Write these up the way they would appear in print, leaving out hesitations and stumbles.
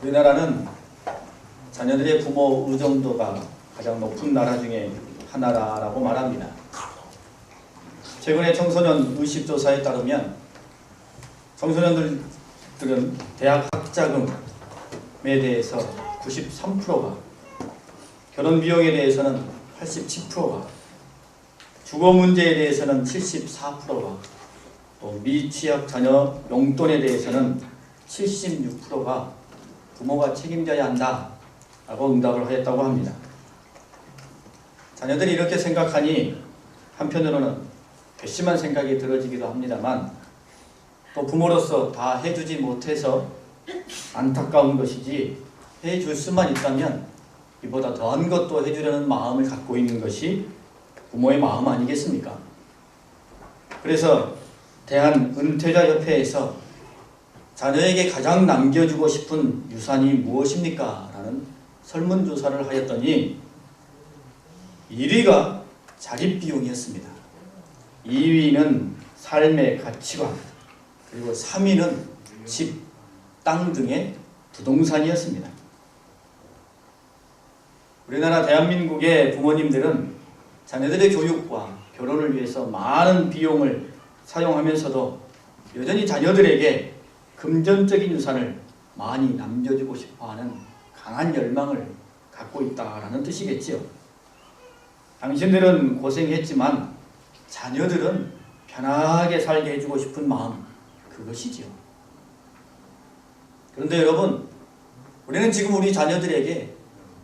우리나라는 자녀들의 부모 의존도가 가장 높은 나라 중에 하나라고 말합니다. 최근에 청소년 의식조사에 따르면 청소년들은 대학 학자금에 대해서 93%가, 결혼 비용에 대해서는 87%가, 주거 문제에 대해서는 74%가, 또 미취학 자녀 용돈에 대해서는 76%가 부모가 책임져야 한다라고 응답을 하였다고 합니다. 자녀들이 이렇게 생각하니 한편으로는 괘씸한 생각이 들어지기도 합니다만, 또 부모로서 다 해주지 못해서 안타까운 것이지, 해줄 수만 있다면 이보다 더한 것도 해주려는 마음을 갖고 있는 것이 부모의 마음 아니겠습니까? 그래서 대한은퇴자협회에서 자녀에게 가장 남겨주고 싶은 유산이 무엇입니까? 라는 설문조사를 하였더니 1위가 자립비용이었습니다. 2위는 삶의 가치관, 그리고 3위는 집, 땅 등의 부동산이었습니다. 우리나라 대한민국의 부모님들은 자녀들의 교육과 결혼을 위해서 많은 비용을 사용하면서도 여전히 자녀들에게 금전적인 유산을 많이 남겨주고 싶어하는 강한 열망을 갖고 있다라는 뜻이겠지요. 당신들은 고생했지만 자녀들은 편하게 살게 해주고 싶은 마음, 그것이지요. 그런데 여러분, 우리는 지금 우리 자녀들에게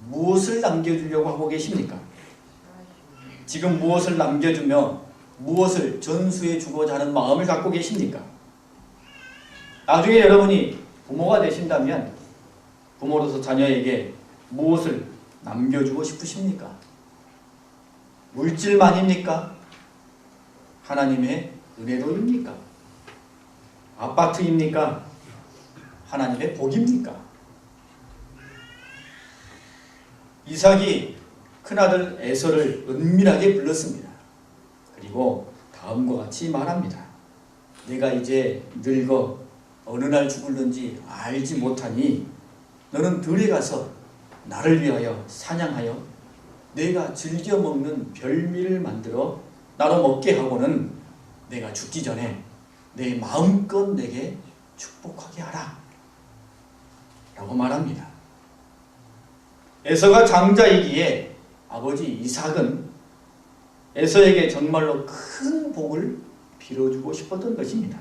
무엇을 남겨주려고 하고 계십니까? 지금 무엇을 남겨주며 무엇을 전수해 주고자 하는 마음을 갖고 계십니까? 나중에 여러분이 부모가 되신다면 부모로서 자녀에게 무엇을 남겨주고 싶으십니까? 물질만입니까? 하나님의 은혜로입니까? 아파트입니까? 하나님의 복입니까? 이삭이 큰아들 에서를 은밀하게 불렀습니다. 그리고 다음과 같이 말합니다. 내가 이제 늙어 어느 날 죽을는지 알지 못하니 너는 들에 가서 나를 위하여 사냥하여 내가 즐겨 먹는 별미를 만들어 나로 먹게 하고는 내가 죽기 전에 내 마음껏 내게 축복하게 하라 라고 말합니다. 에서가 장자이기에 아버지 이삭은 에서에게 정말로 큰 복을 빌어주고 싶었던 것입니다.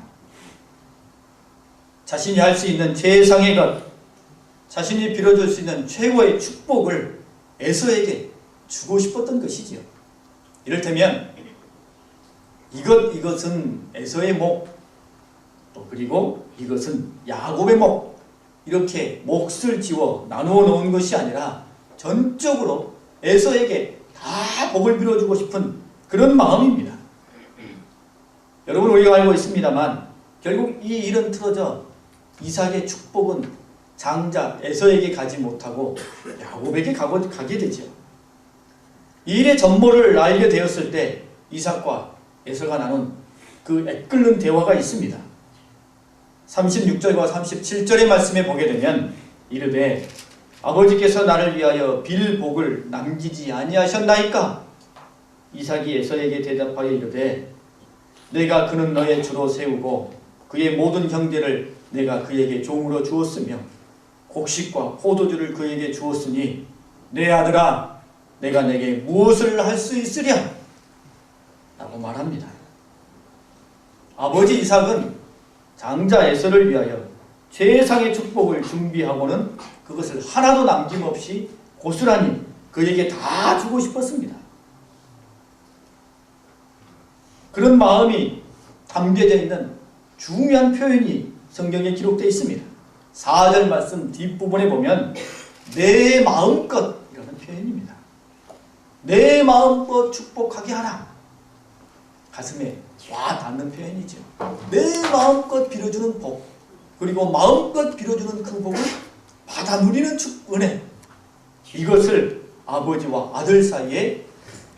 자신이 할 수 있는 최상의 것, 자신이 빌어줄 수 있는 최고의 축복을 에서에게 주고 싶었던 것이지요. 이를테면 이것은 에서의 목, 또 그리고 이것은 야곱의 목, 이렇게 몫을 지워 나누어 놓은 것이 아니라 전적으로 에서에게 다 복을 빌어주고 싶은 그런 마음입니다. 여러분, 우리가 알고 있습니다만 결국 이 일은 틀어져 이삭의 축복은 장자 에서에게 가지 못하고 야곱에게 가게 되죠. 이 일의 전모를 알게 되었을 때 이삭과 에서가 나눈 그 애끓는 대화가 있습니다. 36절과 37절의 말씀에 보게 되면 이르되 아버지께서 나를 위하여 빌 복을 남기지 아니하셨나이까? 이삭이 에서에게 대답하여 이르되 내가 그는 너의 주로 세우고 그의 모든 형제를 내가 그에게 종으로 주었으며 곡식과 포도주를 그에게 주었으니 내 아들아 내가 내게 무엇을 할 수 있으랴? 라고 말합니다. 아버지 이삭은 장자 에서를 위하여 최상의 축복을 준비하고는 그것을 하나도 남김없이 고스란히 그에게 다 주고 싶었습니다. 그런 마음이 담겨져 있는 중요한 표현이 성경에 기록되어 있습니다. 4절 말씀 뒷부분에 보면 내 마음껏 이라는 표현입니다. 내 마음껏 축복하게 하라. 가슴에 와 닿는 표현이죠. 내 마음껏 빌어주는 복, 그리고 마음껏 빌어주는 그 복을 받아 누리는 은혜, 이것을 아버지와 아들 사이에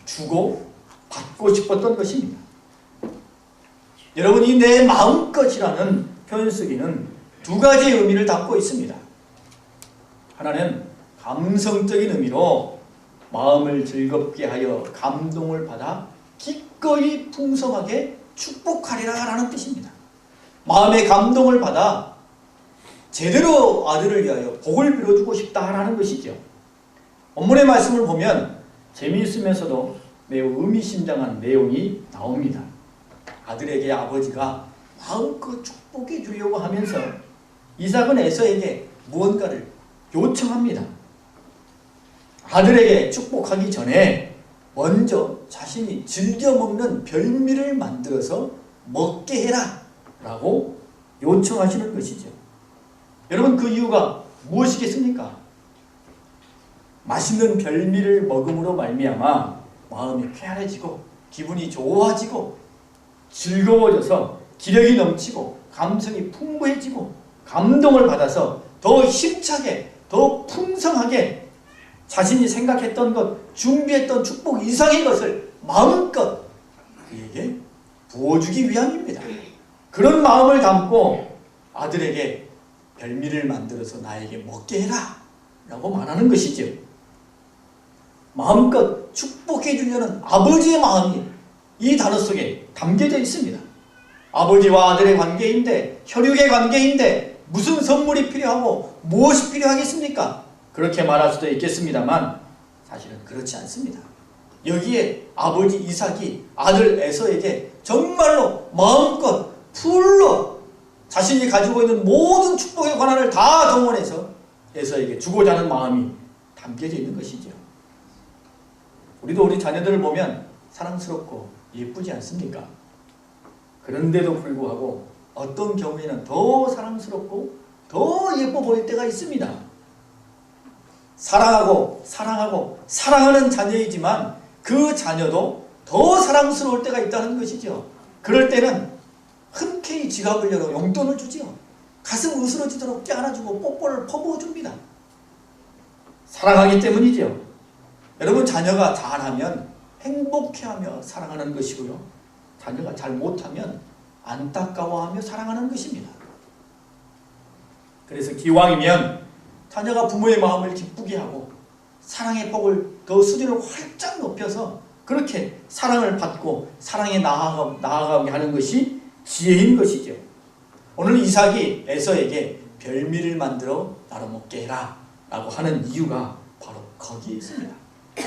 주고 받고 싶었던 것입니다. 여러분, 이 내 마음껏이라는 표현 속에는 두 가지의 의미를 담고 있습니다. 하나는 감성적인 의미로 마음을 즐겁게 하여 감동을 받아 기꺼이 풍성하게 축복하리라 라는 뜻입니다. 마음의 감동을 받아 제대로 아들을 위하여 복을 빌어주고 싶다라는 것이죠. 본문의 말씀을 보면 재미있으면서도 매우 의미심장한 내용이 나옵니다. 아들에게 아버지가 마음껏 축복해 주려고 하면서 이삭은 에서에게 무언가를 요청합니다. 아들에게 축복하기 전에 먼저 자신이 즐겨 먹는 별미를 만들어서 먹게 해라 라고 요청하시는 것이죠. 여러분, 그 이유가 무엇이겠습니까? 맛있는 별미를 먹음으로 말미암아 마음이 쾌활해지고 기분이 좋아지고 즐거워져서 기력이 넘치고 감성이 풍부해지고 감동을 받아서 더 힘차게 더 풍성하게 자신이 생각했던 것, 준비했던 축복 이상의 것을 마음껏 그에게 부어주기 위함입니다. 그런 마음을 담고 아들에게 별미를 만들어서 나에게 먹게 해라 라고 말하는 것이죠. 마음껏 축복해 주려는 아버지의 마음이 이 단어 속에 담겨져 있습니다. 아버지와 아들의 관계인데, 혈육의 관계인데 무슨 선물이 필요하고 무엇이 필요하겠습니까? 그렇게 말할 수도 있겠습니다만 사실은 그렇지 않습니다. 여기에 아버지 이삭이 아들 에서에게 정말로 마음껏 풀로 자신이 가지고 있는 모든 축복의 권한을 다 동원해서 에서에게 주고자 하는 마음이 담겨져 있는 것이죠. 우리도 우리 자녀들을 보면 사랑스럽고 예쁘지 않습니까? 그런데도 불구하고 어떤 경우에는 더 사랑스럽고 더 예뻐 보일 때가 있습니다. 사랑하고 사랑하는 자녀이지만 그 자녀도 더 사랑스러울 때가 있다는 것이죠. 그럴 때는 흔쾌히 지갑을 열어 용돈을 주지요. 가슴 으스러지도록 껴안아주고 뽀뽀를 퍼부어줍니다. 사랑하기 때문이죠. 여러분, 자녀가 잘하면 행복해하며 사랑하는 것이고요. 자녀가 잘 못하면 안타까워하며 사랑하는 것입니다. 그래서 기왕이면 자녀가 부모의 마음을 기쁘게 하고 사랑의 폭을 더 수준을 활짝 높여서 그렇게 사랑을 받고 사랑에 나아가게 하는 것이 지혜인 것이죠. 오늘 이삭이 에서에게 별미를 만들어 나눠 먹게 해라 라고 하는 이유가 바로 거기에 있습니다.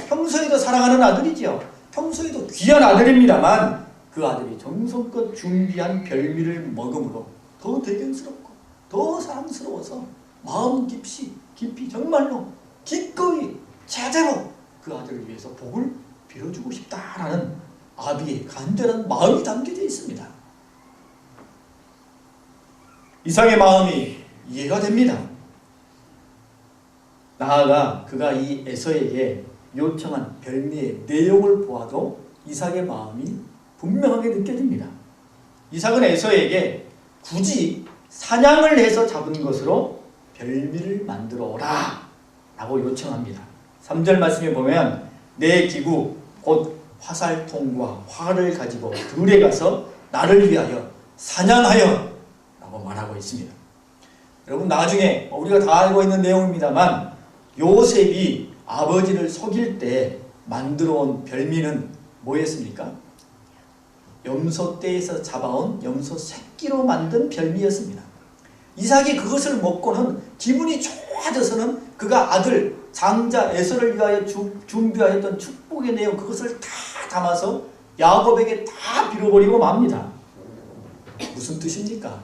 평소에도 사랑하는 아들이죠. 평소에도 귀한 아들입니다만 그 아들이 정성껏 준비한 별미를 먹음으로 더 대견스럽고 더 사랑스러워서 마음 깊이 정말로 기꺼이 제대로 그 아들을 위해서 복을 빌어주고 싶다라는 아비의 간절한 마음이 담겨져 있습니다. 이삭의 마음이 이해가 됩니다. 나아가 그가 이 에서에게 요청한 별미의 내용을 보아도 이삭의 마음이 분명하게 느껴집니다. 이삭은 에서에게 굳이 사냥을 해서 잡은 것으로 별미를 만들어 오라 라고 요청합니다. 3절 말씀에 보면 내 기구 곧 화살통과 활을 가지고 들에 가서 나를 위하여 사냥하여 라고 말하고 있습니다. 여러분, 나중에 우리가 다 알고 있는 내용입니다만 요셉이 아버지를 속일 때 만들어 온 별미는 뭐였습니까? 염소떼에서 잡아온 염소 새끼로 만든 별미였습니다. 이삭이 그것을 먹고는 기분이 좋아져서는 그가 아들 장자 에서를 위하여 준비하였던 축복의 내용 그것을 다 담아서 야곱에게 다 빌어버리고 맙니다. 무슨 뜻입니까?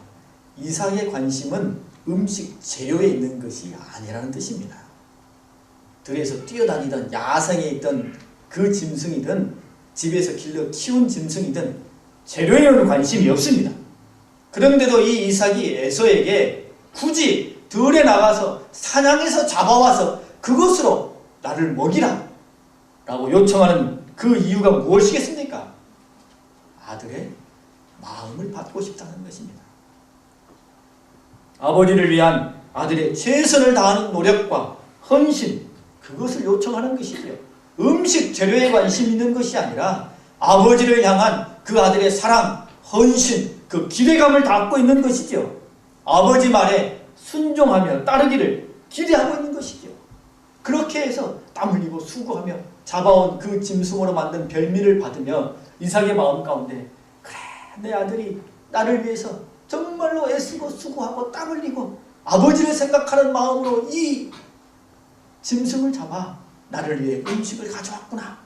이삭의 관심은 음식 재료에 있는 것이 아니라는 뜻입니다. 들에서 뛰어다니던 야생에 있던 그 짐승이든 집에서 길러 키운 짐승이든 재료에는 관심이 없습니다. 그런데도 이 이삭이 에서에게 굳이 들에 나가서 사냥해서 잡아와서 그것으로 나를 먹이라 라고 요청하는 그 이유가 무엇이겠습니까? 아들의 마음을 받고 싶다는 것입니다. 아버지를 위한 아들의 최선을 다하는 노력과 헌신, 그것을 요청하는 것이죠. 음식 재료에 관심 있는 것이 아니라 아버지를 향한 그 아들의 사랑, 헌신, 그 기대감을 담고 있는 것이죠. 아버지 말에 순종하며 따르기를 기대하고 있는 것이죠. 그렇게 해서 땀 흘리고 수고하며 잡아온 그 짐승으로 만든 별미를 받으며 이삭의 마음 가운데 그래 내 아들이 나를 위해서 정말로 애쓰고 수고하고 땀 흘리고 아버지를 생각하는 마음으로 이 짐승을 잡아 나를 위해 음식을 가져왔구나.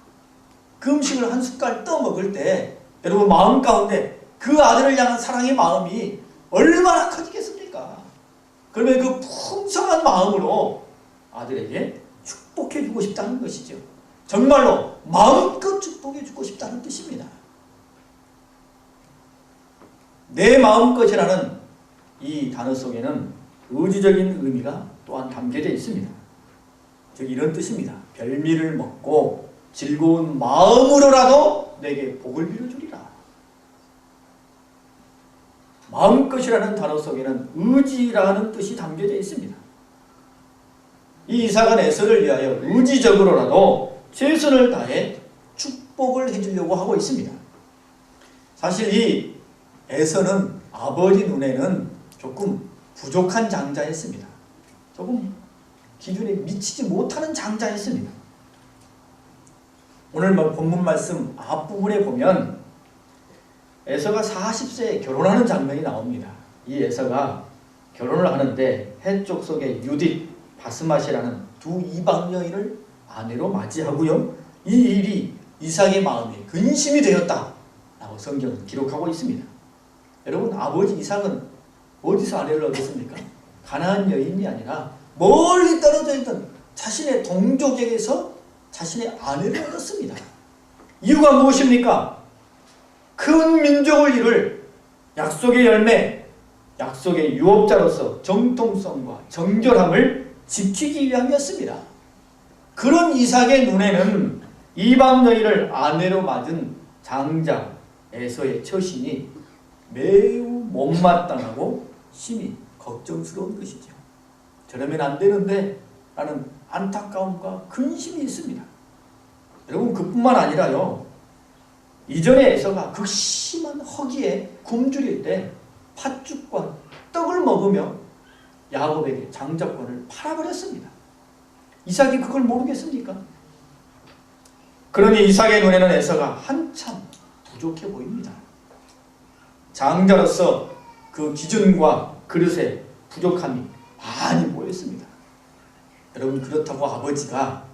그 음식을 한 숟갈 떠먹을 때 여러분 마음 가운데 그 아들을 향한 사랑의 마음이 얼마나 커지겠습니까? 그러면 그 풍성한 마음으로 아들에게 축복해주고 싶다는 것이죠. 정말로 마음껏 축복해주고 싶다는 뜻입니다. 내 마음껏이라는 이 단어 속에는 의지적인 의미가 또한 담겨져 있습니다. 즉 이런 뜻입니다. 별미를 먹고 즐거운 마음으로라도 내게 복을 빌어주리라. 마음껏이라는 단어 속에는 의지라는 뜻이 담겨져 있습니다. 이 이삭은 에서를 위하여 의지적으로라도 최선을 다해 축복을 해주려고 하고 있습니다. 사실 이 에서는 아버지 눈에는 조금 부족한 장자였습니다. 조금 기준에 미치지 못하는 장자였습니다. 오늘 본문 말씀 앞부분에 보면 에서가 40세에 결혼하는 장면이 나옵니다. 이 에서가 결혼을 하는데 해족 속의 유딧, 바스맛이라는 두 이방 여인을 아내로 맞이하고요. 이 일이 이삭의 마음에 근심이 되었다라고 성경은 기록하고 있습니다. 여러분 아버지 이삭은 어디서 아내를 얻었습니까? 가나안 여인이 아니라 멀리 떨어져 있던 자신의 동족에게서 자신의 아내를 얻었습니다. 이유가 무엇입니까? 큰 민족을 이룰 약속의 열매, 약속의 유업자로서 정통성과 정결함을 지키기 위함이었습니다. 그런 이삭의 눈에는 이방 여인을 아내로 맞은 장자 에서의 처신이 매우 못마땅하고 심히 걱정스러운 것이죠. 저러면 안 되는데 라는 안타까움과 근심이 있습니다. 여러분 그뿐만 아니라요. 이전에 에서가 극심한 허기에 굶주릴 때 팥죽과 떡을 먹으며 야곱에게 장자권을 팔아버렸습니다. 이삭이 그걸 모르겠습니까? 그러니 이삭의 눈에는 에서가 한참 부족해 보입니다. 장자로서 그 기준과 그릇에 부족함이 많이 보였습니다. 여러분 그렇다고 아버지가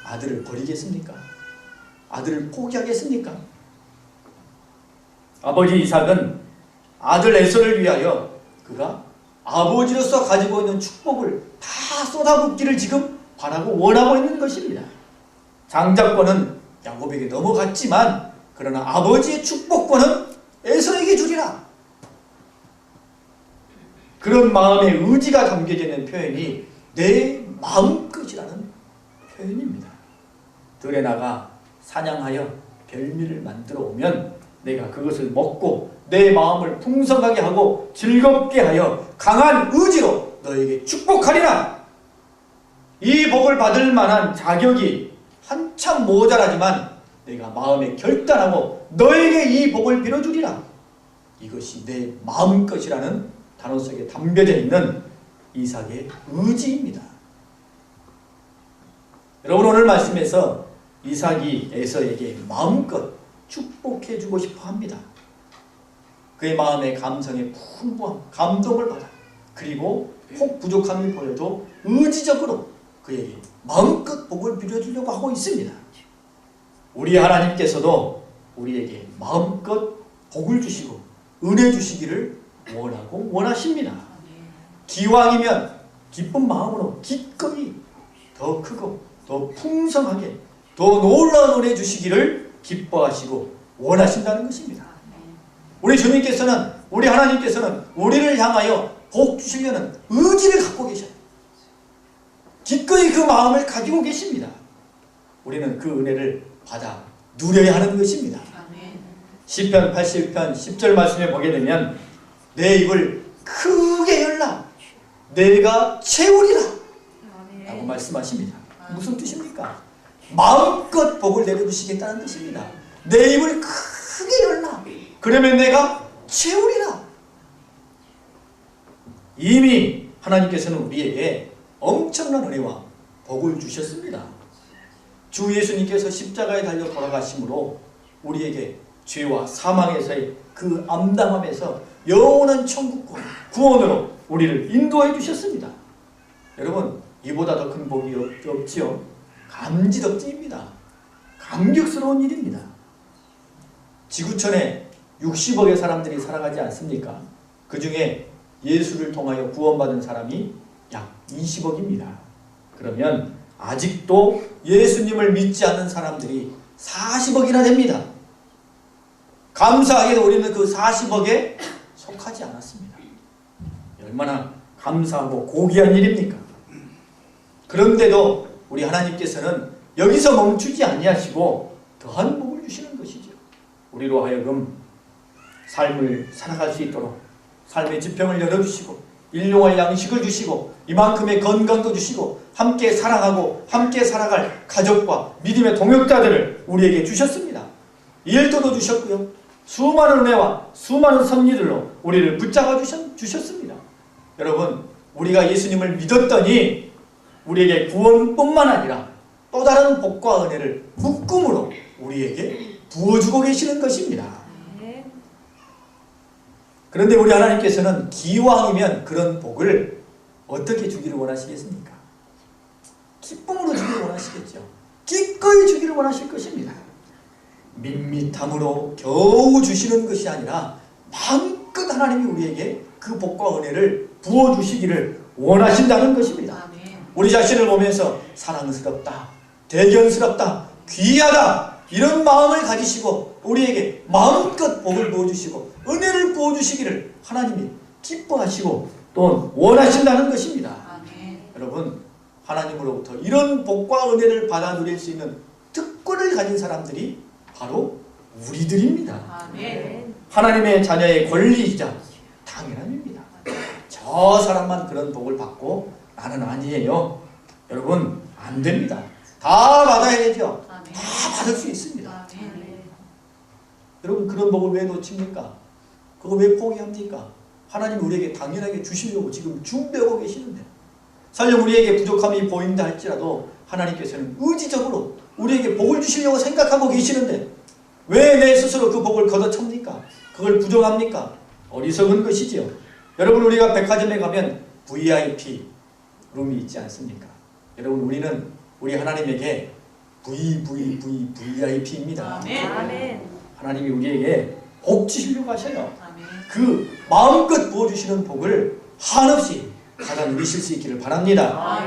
아들을 버리겠습니까? 아들을 포기하겠습니까? 아버지 이삭은 아들 에서를 위하여 그가 아버지로서 가지고 있는 축복을 다 쏟아붓기를 지금 바라고 원하고 있는 것입니다. 장자권은 야곱에게 넘어갔지만 그러나 아버지의 축복권은 에서에게 주리라. 그런 마음의 의지가 담겨져 있는 표현이 내 마음끝이라는 표현입니다. 들에 나가 사냥하여 별미를 만들어 오면 내가 그것을 먹고 내 마음을 풍성하게 하고 즐겁게 하여 강한 의지로 너에게 축복하리라. 이 복을 받을 만한 자격이 한참 모자라지만 내가 마음에 결단하고 너에게 이 복을 빌어주리라. 이것이 내 마음것이라는 단어 속에 담겨져 있는 이삭의 의지입니다. 여러분 오늘 말씀에서 이삭이 에서에게 마음껏 축복해주고 싶어 합니다. 그의 마음의 감성에 풍부한 감동을 받아 그리고 혹 부족함이 보여도 의지적으로 그에게 마음껏 복을 빌어주려고 하고 있습니다. 우리 하나님께서도 우리에게 마음껏 복을 주시고 은혜 주시기를 원하고 원하십니다. 기왕이면 기쁜 마음으로 기꺼이 더 크고 더 풍성하게 더 놀라운 은혜 주시기를 기뻐하시고 원하신다는 것입니다. 우리 주님께서는 우리 하나님께서는 우리를 향하여 복 주시려는 의지를 갖고 계셔요. 기꺼이 그 마음을 가지고 계십니다. 우리는 그 은혜를 받아 누려야 하는 것입니다. 시편 80편 10절 말씀에 보게 되면 내 입을 크게 열라 내가 채우리라 라고 말씀하십니다. 무슨 뜻입니까? 마음껏 복을 내려주시겠다는 뜻입니다. 내 입을 크게 열라 그러면 내가 채우리라. 이미 하나님께서는 우리에게 엄청난 은혜와 복을 주셨습니다. 주 예수님께서 십자가에 달려 돌아가심으로 우리에게 죄와 사망에서의 그 암담함에서 영원한 천국과 구원으로 우리를 인도해 주셨습니다. 여러분, 이보다 더 큰 복이 없지요. 감지덕지입니다. 감격스러운 일입니다. 지구촌에 60억의 사람들이 살아가지 않습니까? 그 중에 예수를 통하여 구원받은 사람이 약 20억입니다. 그러면 아직도 예수님을 믿지 않는 사람들이 40억이나 됩니다. 감사하게도 우리는 그 40억에 속하지 않았습니다. 얼마나 감사하고 고귀한 일입니까? 그런데도 우리 하나님께서는 여기서 멈추지 아니하시고 더한 복을 주시는 것이죠. 우리로 하여금 삶을 살아갈 수 있도록 삶의 지평을 열어주시고 일용할 양식을 주시고 이만큼의 건강도 주시고 함께 사랑하고 함께 살아갈 가족과 믿음의 동역자들을 우리에게 주셨습니다. 일도도 주셨고요. 수많은 은혜와 수많은 섭리들로 우리를 붙잡아 주셨습니다. 여러분, 우리가 예수님을 믿었더니 우리에게 구원뿐만 아니라 또 다른 복과 은혜를 묶음으로 우리에게 부어주고 계시는 것입니다. 그런데 우리 하나님께서는 기왕이면 그런 복을 어떻게 주기를 원하시겠습니까? 기쁨으로 주기를 원하시겠죠. 기꺼이 주기를 원하실 것입니다. 밋밋함으로 겨우 주시는 것이 아니라 마음껏 하나님이 우리에게 그 복과 은혜를 부어주시기를 원하신다는 것입니다. 우리 자신을 보면서 사랑스럽다, 대견스럽다, 귀하다 이런 마음을 가지시고 우리에게 마음껏 복을 부어주시고 은혜를 부어주시기를 하나님이 기뻐하시고 또 원하신다는 것입니다. 여러분, 하나님으로부터 이런 복과 은혜를 받아 누릴 수 있는 특권을 가진 사람들이 바로 우리들입니다. 하나님의 자녀의 권리이자 당연한 일입니다. 저 사람만 그런 복을 받고 나는 아니에요. 여러분, 안 됩니다. 다 받아야 되죠. 다 받을 수 있습니다. 여러분, 그런 복을 왜 놓칩니까? 그거 왜 포기합니까? 하나님 우리에게 당연하게 주시려고 지금 준비하고 계시는데, 설령 우리에게 부족함이 보인다 할지라도 하나님께서는 의지적으로 우리에게 복을 주시려고 생각하고 계시는데 왜 내 스스로 그 복을 걷어찹니까? 그걸 부정합니까? 어리석은 것이지요. 여러분, 우리가 백화점에 가면 VIP 룸이 있지 않습니까? 여러분, 우리는 우리 하나님에게 VVVVIP입니다. 하나님이 우리에게 복 주시려고 하셔요. 그 마음껏 부어주시는 복을 한없이 받아 누리실 수 있기를 바랍니다.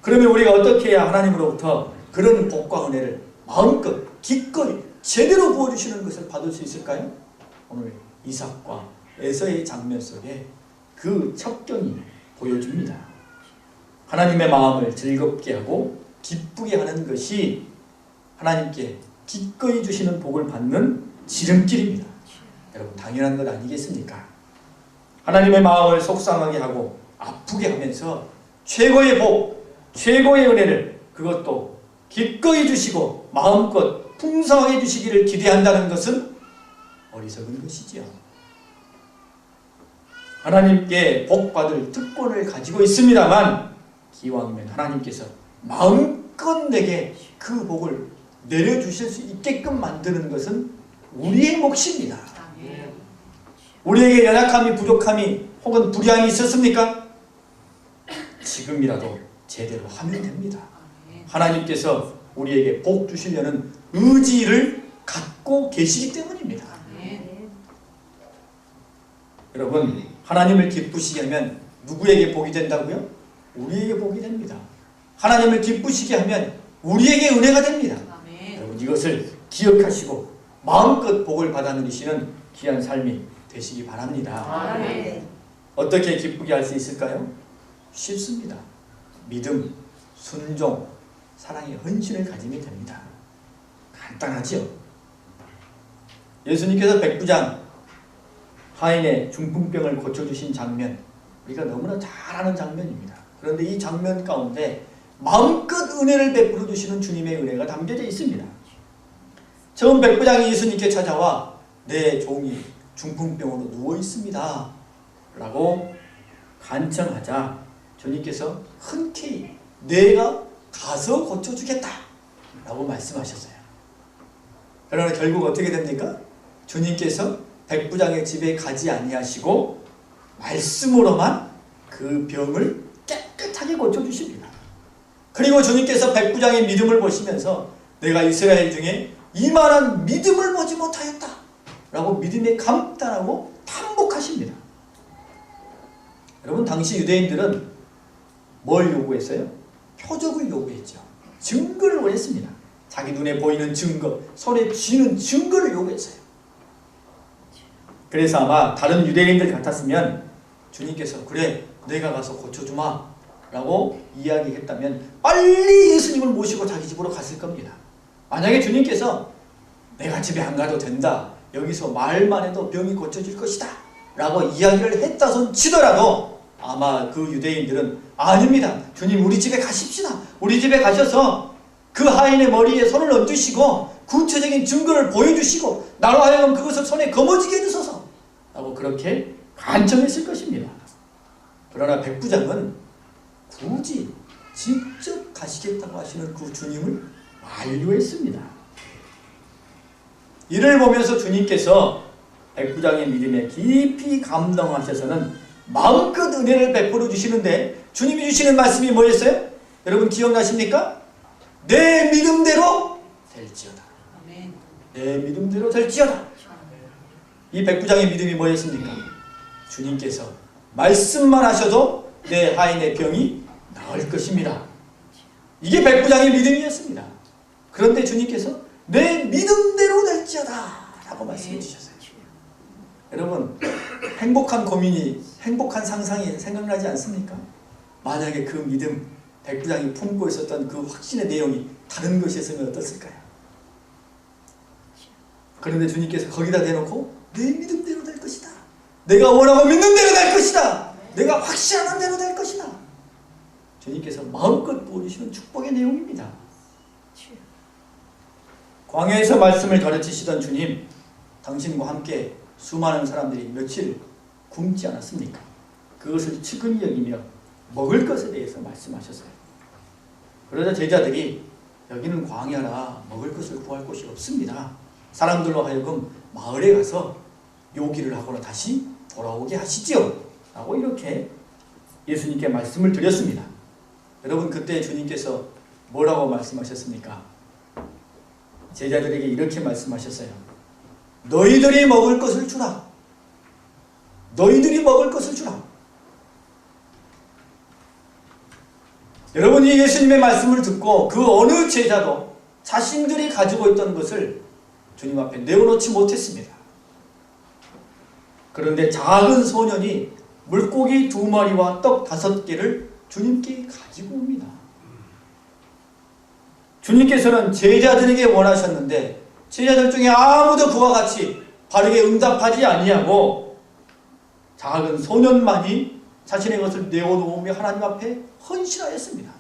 그러면 우리가 어떻게 해야 하나님으로부터 그런 복과 은혜를 마음껏 기꺼이 제대로 부어주시는 것을 받을 수 있을까요? 오늘 이삭과 에서의 장면 속에 그 첩경이 보여줍니다. 하나님의 마음을 즐겁게 하고 기쁘게 하는 것이 하나님께 기꺼이 주시는 복을 받는 지름길입니다. 여러분, 당연한 것 아니겠습니까? 하나님의 마음을 속상하게 하고 아프게 하면서 최고의 복, 최고의 은혜를 그것도 기꺼이 주시고 마음껏 풍성하게 주시기를 기대한다는 것은 어리석은 것이지요. 하나님께 복받을 특권을 가지고 있습니다만 기왕이면 하나님께서 마음껏 내게 그 복을 내려주실 수 있게끔 만드는 것은 우리의 몫입니다. 우리에게 연약함이, 부족함이 혹은 불량이 있었습니까? 지금이라도 제대로 하면 됩니다. 하나님께서 우리에게 복 주시려는 의지를 갖고 계시기 때문입니다. 여러분, 하나님을 기쁘시게 하면 누구에게 복이 된다고요? 우리에게 복이 됩니다. 하나님을 기쁘시게 하면 우리에게 은혜가 됩니다. 여러분, 이것을 기억하시고 마음껏 복을 받아 누리시는 귀한 삶이 되시기 바랍니다. 어떻게 기쁘게 할 수 있을까요? 쉽습니다. 믿음, 순종, 사랑의 헌신을 가지면 됩니다. 간단하지요. 예수님께서 백부장 하인의 중풍병을 고쳐주신 장면, 우리가 너무나 잘 아는 장면입니다. 그런데 이 장면 가운데 마음껏 은혜를 베풀어 주시는 주님의 은혜가 담겨져 있습니다. 처음 백부장이 예수님께 찾아와 내 종이 중풍병으로 누워 있습니다 라고 간청하자 주님께서 흔쾌히 내가 가서 고쳐주겠다 라고 말씀하셨어요. 그러나 결국 어떻게 됩니까? 주님께서 백부장의 집에 가지 아니하시고 말씀으로만 그 병을 깨끗하게 고쳐주십니다. 그리고 주님께서 백부장의 믿음을 보시면서 내가 이스라엘 중에 이만한 믿음을 보지 못하였다 라고 믿음에 감탄하고 탄복하십니다. 여러분, 당시 유대인들은 뭘 요구했어요? 표적을 요구했죠. 증거를 원했습니다. 자기 눈에 보이는 증거, 손에 쥐는 증거를 요구했어요. 그래서 아마 다른 유대인들 같았으면 주님께서 그래 내가 가서 고쳐주마 라고 이야기했다면 빨리 예수님을 모시고 자기 집으로 갔을 겁니다. 만약에 주님께서 내가 집에 안 가도 된다, 여기서 말만 해도 병이 고쳐질 것이다 라고 이야기를 했다손 치더라도 아마 그 유대인들은 아닙니다. 주님 우리 집에 가십시다. 우리 집에 가셔서 그 하인의 머리에 손을 얹으시고 구체적인 증거를 보여주시고 나로 하여금 그것을 손에 거머쥐게 해주소서 라고 그렇게 간청했을 것입니다. 그러나 백부장은 굳이 직접 가시겠다고 하시는 그 주님을 만류했습니다. 이를 보면서 주님께서 백부장의 믿음에 깊이 감동하셔서는 마음껏 은혜를 베풀어 주시는데 주님이 주시는 말씀이 뭐였어요? 여러분 기억나십니까? 내 믿음대로 될지어다. 내 믿음대로 될지어다. 이 백부장의 믿음이 뭐였습니까? 주님께서 말씀만 하셔도 내 하인의 병이 나을 것입니다. 이게 백부장의 믿음이었습니다. 그런데 주님께서 내 믿음대로 될지어다 라고 말씀해 주셨어요. 여러분, 행복한 고민이, 행복한 상상이 생각나지 않습니까? 만약에 그 믿음, 백부장이 품고 있었던 그 확신의 내용이 다른 것이었으면 어떻을까요? 그런데 주님께서 거기다 대놓고 내 믿음대로 될 것이다. 내가 원하고 믿는 대로 될 것이다. 내가 확신하는 대로 될 것이다. 주님께서 마음껏 부어주시는 축복의 내용입니다. 광야에서 말씀을 가르치시던 주님, 당신과 함께 수많은 사람들이 며칠 굶지 않았습니까? 그것을 측은히 여기며 먹을 것에 대해서 말씀하셨어요. 그러자 제자들이 여기는 광야라 먹을 것을 구할 곳이 없습니다. 사람들로 하여금 마을에 가서 요기를 하거나 다시 돌아오게 하시지요 라고 이렇게 예수님께 말씀을 드렸습니다. 여러분, 그때 주님께서 뭐라고 말씀하셨습니까? 제자들에게 이렇게 말씀하셨어요. 너희들이 먹을 것을 주라. 너희들이 먹을 것을 주라. 여러분, 이 예수님의 말씀을 듣고 그 어느 제자도 자신들이 가지고 있던 것을 주님 앞에 내어놓지 못했습니다. 그런데 작은 소년이 물고기 2마리와 떡 5개를 주님께 가지고 옵니다. 주님께서는 제자들에게 원하셨는데 제자들 중에 아무도 그와 같이 바르게 응답하지 아니하고 작은 소년만이 자신의 것을 내어놓으며 하나님 앞에 헌신하였습니다.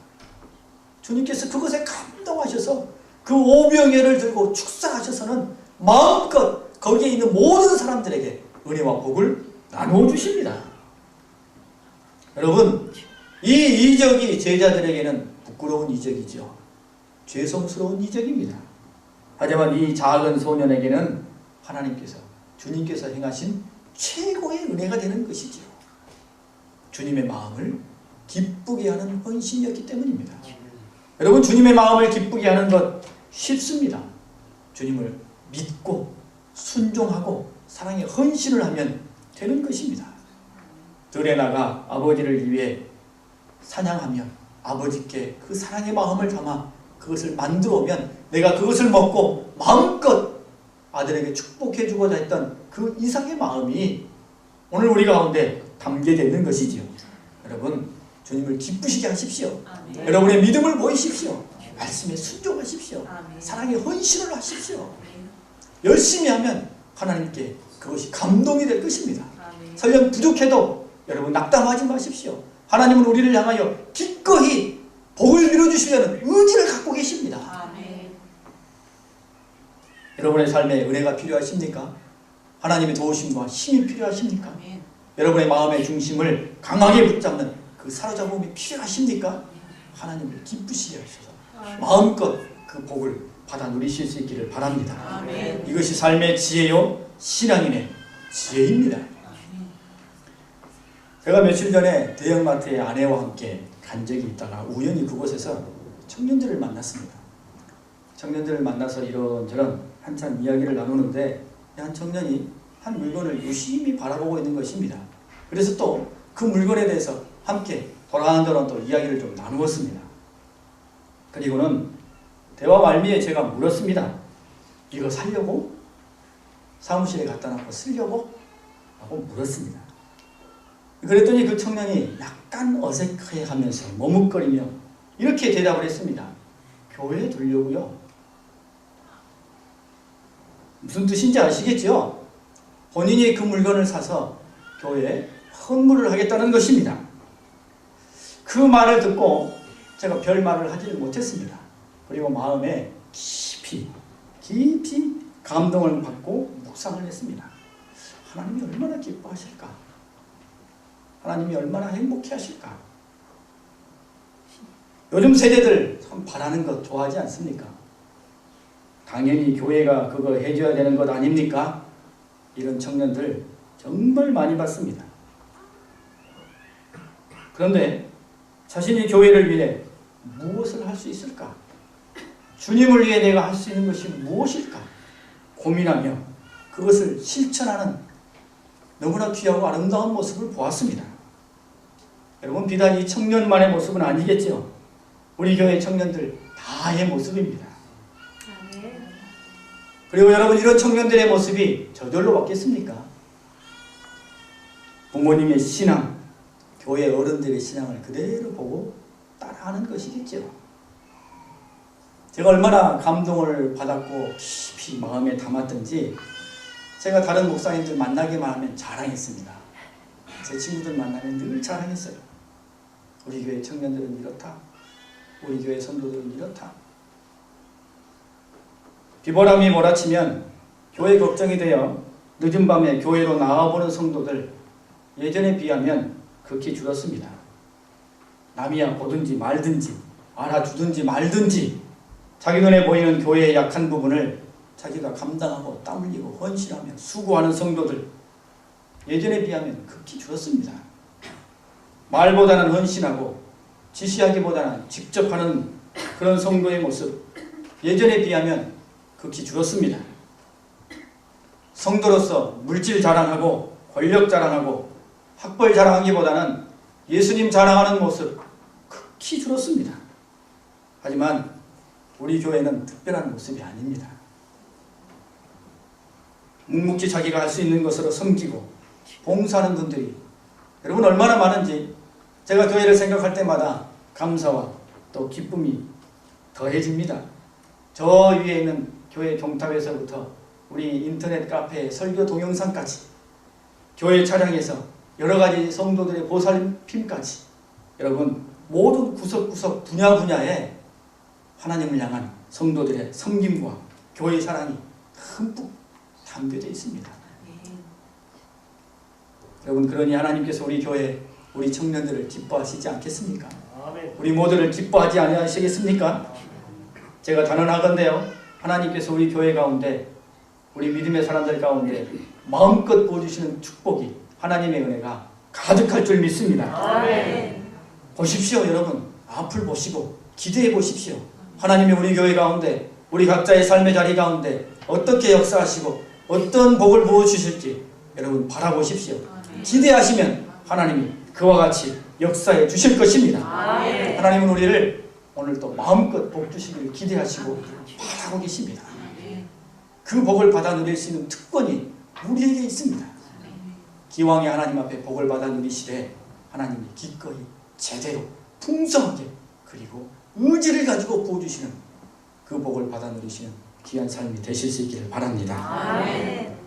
주님께서 그것에 감동하셔서 그 오병이어를 들고 축사하셔서는 마음껏 거기에 있는 모든 사람들에게 은혜와 복을 나누어 주십니다. 여러분, 이 이적이 제자들에게는 부끄러운 이적이죠. 죄송스러운 이적입니다. 하지만 이 작은 소년에게는 하나님께서, 주님께서 행하신 최고의 은혜가 되는 것이지요. 주님의 마음을 기쁘게 하는 헌신이었기 때문입니다. 여러분, 주님의 마음을 기쁘게 하는 것 쉽습니다. 주님을 믿고 순종하고 사랑의 헌신을 하면 되는 것입니다. 들에 나가 아버지를 위해 사냥하며 아버지께 그 사랑의 마음을 담아 그것을 만들어 오면 내가 그것을 먹고 마음껏 아들에게 축복해주고자 했던 그 이상의 마음이 오늘 우리 가운데 담겨져 있는 것이지요. 여러분, 주님을 기쁘시게 하십시오. 아멘. 여러분의 믿음을 보이십시오. 말씀에 순종하십시오. 아멘. 사랑에 헌신을 하십시오. 아멘. 열심히 하면 하나님께 그것이 감동이 될 것입니다. 아멘. 설령 부족해도 여러분 낙담하지 마십시오. 하나님은 우리를 향하여 기꺼이 복을 빌어주시려는 의지를 갖고 계십니다. 아멘. 여러분의 삶에 은혜가 필요하십니까? 하나님의 도우심과 힘이 필요하십니까? 아멘. 여러분의 마음의 중심을 강하게 붙잡는 그 사로잡음이 필요하십니까? 하나님을 기쁘시게 하셔서 마음껏 그 복을 받아 누리실 수 있기를 바랍니다. 아멘. 이것이 삶의 지혜요 신앙인의 지혜입니다. 제가 며칠 전에 대형마트에 아내와 함께 간 적이 있다가 우연히 그곳에서 청년들을 만났습니다. 청년들을 만나서 이런저런 한참 이야기를 나누는데 한 청년이 한 물건을 유심히 바라보고 있는 것입니다. 그래서 또 그 물건에 대해서 함께 도란도란 또 이야기를 좀 나누었습니다. 그리고는 대화 말미에 제가 물었습니다. 이거 살려고? 사무실에 갖다 놓고 쓰려고? 라고 물었습니다. 그랬더니 그 청년이 약간 어색해하면서 머뭇거리며 이렇게 대답을 했습니다. 교회에 두려고요. 무슨 뜻인지 아시겠죠? 본인이 그 물건을 사서 교회에 헌물을 하겠다는 것입니다. 그 말을 듣고 제가 별 말을 하지를 못했습니다. 그리고 마음에 깊이 감동을 받고 묵상을 했습니다. 하나님이 얼마나 기뻐하실까? 하나님이 얼마나 행복해 하실까? 요즘 세대들 참 바라는 것 좋아하지 않습니까? 당연히 교회가 그거 해줘야 되는 것 아닙니까? 이런 청년들 정말 많이 봤습니다. 그런데 자신이 교회를 위해 무엇을 할 수 있을까? 주님을 위해 내가 할 수 있는 것이 무엇일까? 고민하며 그것을 실천하는 너무나 귀하고 아름다운 모습을 보았습니다. 여러분, 비단 이 청년만의 모습은 아니겠죠? 우리 교회 청년들 다의 모습입니다. 그리고 여러분, 이런 청년들의 모습이 저절로 바뀌었습니까? 부모님의 신앙, 교회 어른들의 신앙을 그대로 보고 따라하는 것이겠죠. 제가 얼마나 감동을 받았고 깊이 마음에 담았던지 제가 다른 목사님들 만나기만 하면 자랑했습니다. 제 친구들 만나면 늘 자랑했어요. 우리 교회 청년들은 이렇다. 우리 교회 성도들은 이렇다. 비바람이 몰아치면 교회 걱정이 되어 늦은 밤에 교회로 나와보는 성도들 예전에 비하면 극히 줄었습니다. 남이야 보든지 말든지 알아주든지 말든지 자기 눈에 보이는 교회의 약한 부분을 자기가 감당하고 땀 흘리고 헌신하며 수고하는 성도들 예전에 비하면 극히 줄었습니다. 말보다는 헌신하고 지시하기보다는 직접 하는 그런 성도의 모습 예전에 비하면 극히 줄었습니다. 성도로서 물질 자랑하고 권력 자랑하고 학벌 자랑하기보다는 예수님 자랑하는 모습 극히 줄었습니다. 하지만 우리 교회는 특별한 모습이 아닙니다. 묵묵히 자기가 할 수 있는 것으로 섬기고 봉사하는 분들이 여러분 얼마나 많은지 제가 교회를 생각할 때마다 감사와 또 기쁨이 더해집니다. 저 위에 있는 교회 종탑에서부터 우리 인터넷 카페 설교 동영상까지 교회 차량에서 여러가지 성도들의 보살핌까지 여러분 모든 구석구석 분야에 하나님을 향한 성도들의 섬김과 교회 사랑이 흠뻑 담겨져 있습니다. 여러분 그러니 하나님께서 우리 교회 우리 청년들을 기뻐하시지 않겠습니까? 우리 모두를 기뻐하지 아니하시겠습니까? 제가 단언하건대요. 하나님께서 우리 교회 가운데 우리 믿음의 사람들 가운데 마음껏 부어주시는 축복이 하나님의 은혜가 가득할 줄 믿습니다. 아멘. 보십시오 여러분. 앞을 보시고 기대해 보십시오. 하나님이 우리 교회 가운데 우리 각자의 삶의 자리 가운데 어떻게 역사하시고 어떤 복을 부어주실지 여러분 바라보십시오. 기대하시면 하나님이 그와 같이 역사해 주실 것입니다. 아멘. 하나님은 우리를 오늘 또 마음껏 복 주시기를 기대하시고 바라고 계십니다. 그 복을 받아 누릴 수 있는 특권이 우리에게 있습니다. 기왕에 하나님 앞에 복을 받아 누리시되 하나님이 기꺼이 제대로 풍성하게 그리고 의지를 가지고 부어주시는 그 복을 받아 누리시는 귀한 삶이 되실 수 있기를 바랍니다. 아멘.